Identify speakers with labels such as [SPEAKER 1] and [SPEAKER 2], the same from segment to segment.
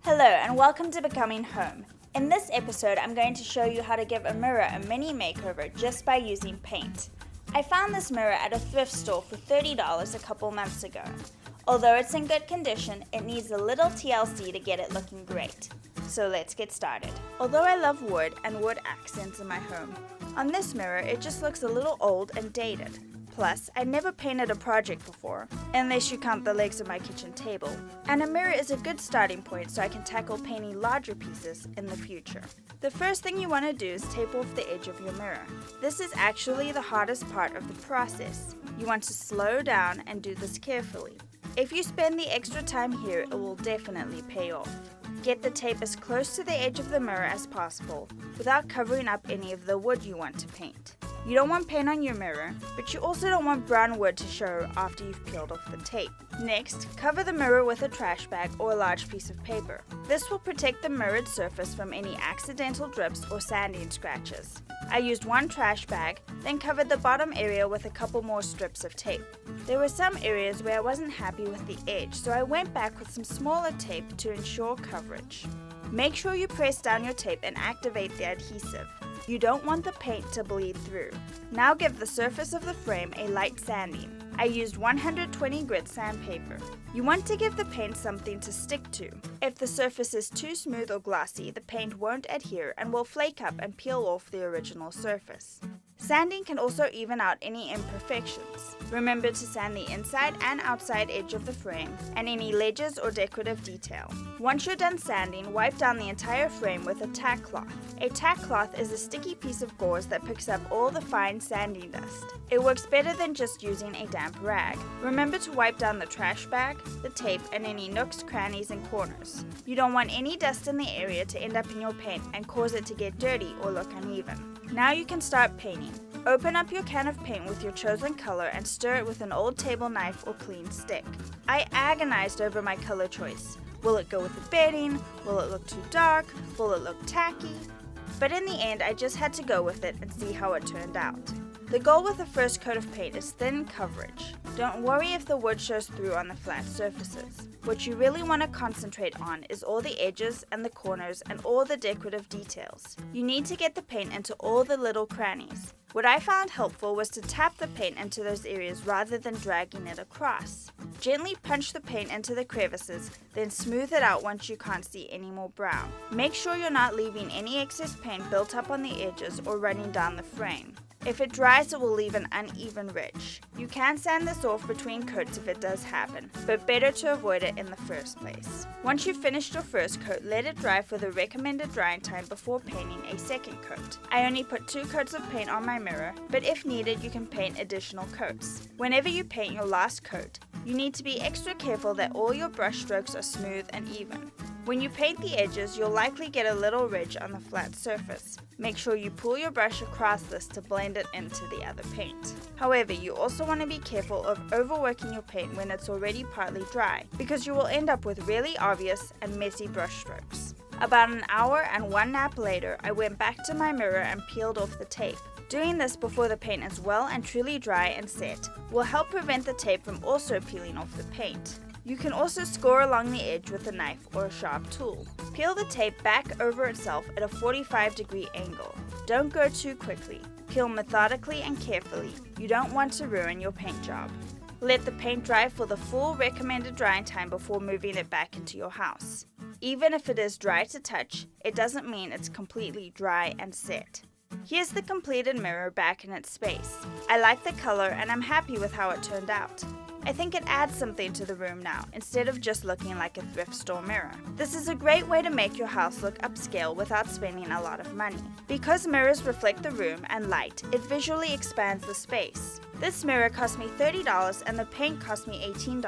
[SPEAKER 1] Hello and welcome to Becoming Home. In this episode, I'm going to show you how to give a mirror a mini makeover just by using paint. I found this mirror at a thrift store for $30 a couple months ago. Although it's in good condition, it needs a little TLC to get it looking great. So let's get started. Although I love wood and wood accents in my home, on this mirror it just looks a little old and dated. Plus, I never painted a project before, unless you count the legs of my kitchen table. And a mirror is a good starting point so I can tackle painting larger pieces in the future. The first thing you want to do is tape off the edge of your mirror. This is actually the hardest part of the process. You want to slow down and do this carefully. If you spend the extra time here, it will definitely pay off. Get the tape as close to the edge of the mirror as possible without covering up any of the wood you want to paint. You don't want paint on your mirror, but you also don't want brown wood to show after you've peeled off the tape. Next, cover the mirror with a trash bag or a large piece of paper. This will protect the mirrored surface from any accidental drips or sanding scratches. I used one trash bag, then covered the bottom area with a couple more strips of tape. There were some areas where I wasn't happy with the edge, so I went back with some smaller tape to ensure coverage. Make sure you press down your tape and activate the adhesive. You don't want the paint to bleed through. Now give the surface of the frame a light sanding. I used 120 grit sandpaper. You want to give the paint something to stick to. If the surface is too smooth or glossy, the paint won't adhere and will flake up and peel off the original surface. Sanding can also even out any imperfections. Remember to sand the inside and outside edge of the frame and any ledges or decorative detail. Once you're done sanding, wipe down the entire frame with a tack cloth. A tack cloth is a sticky piece of gauze that picks up all the fine sanding dust. It works better than just using a damp rag. Remember to wipe down the trash bag, the tape, and any nooks, crannies, and corners. You don't want any dust in the area to end up in your paint and cause it to get dirty or look uneven. Now you can start painting. Open up your can of paint with your chosen color and stir it with an old table knife or clean stick. I agonized over my color choice. Will it go with the bedding? Will it look too dark? Will it look tacky? But in the end, I just had to go with it and see how it turned out. The goal with the first coat of paint is thin coverage. Don't worry if the wood shows through on the flat surfaces. What you really want to concentrate on is all the edges and the corners and all the decorative details. You need to get the paint into all the little crannies. What I found helpful was to tap the paint into those areas rather than dragging it across. Gently punch the paint into the crevices, then smooth it out once you can't see any more brown. Make sure you're not leaving any excess paint built up on the edges or running down the frame. If it dries, it will leave an uneven ridge. You can sand this off between coats if it does happen, but better to avoid it in the first place. Once you've finished your first coat, let it dry for the recommended drying time before painting a second coat. I only put 2 coats of paint on my mirror, but if needed, you can paint additional coats. Whenever you paint your last coat, you need to be extra careful that all your brush strokes are smooth and even. When you paint the edges, you'll likely get a little ridge on the flat surface. Make sure you pull your brush across this to blend it into the other paint. However, you also want to be careful of overworking your paint when it's already partly dry, because you will end up with really obvious and messy brush strokes. About an hour and 1 nap later, I went back to my mirror and peeled off the tape. Doing this before the paint is well and truly dry and set will help prevent the tape from also peeling off the paint. You can also score along the edge with a knife or a sharp tool. Peel the tape back over itself at a 45-degree angle. Don't go too quickly. Peel methodically and carefully. You don't want to ruin your paint job. Let the paint dry for the full recommended drying time before moving it back into your house. Even if it is dry to touch, it doesn't mean it's completely dry and set. Here's the completed mirror back in its space. I like the color and I'm happy with how it turned out. I think it adds something to the room now, instead of just looking like a thrift store mirror. This is a great way to make your house look upscale without spending a lot of money. Because mirrors reflect the room and light, it visually expands the space. This mirror cost me $30 and the paint cost me $18.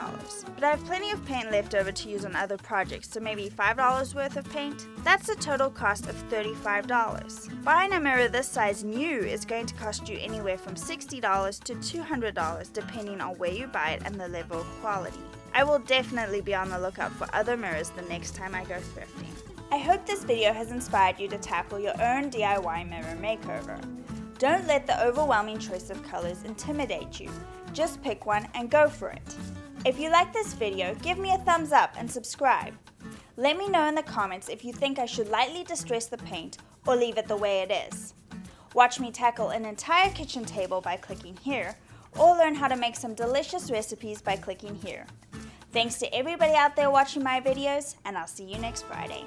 [SPEAKER 1] But I have plenty of paint left over to use on other projects, so maybe $5 worth of paint? That's a total cost of $35. Buying a mirror this size new is going to cost you anywhere from $60 to $200 depending on where you buy it and the level of quality. I will definitely be on the lookout for other mirrors the next time I go thrifting. I hope this video has inspired you to tackle your own DIY mirror makeover. Don't let the overwhelming choice of colors intimidate you. Just pick one and go for it. If you like this video, give me a thumbs up and subscribe. Let me know in the comments if you think I should lightly distress the paint or leave it the way it is. Watch me tackle an entire kitchen table by clicking here, or learn how to make some delicious recipes by clicking here. Thanks to everybody out there watching my videos, and I'll see you next Friday.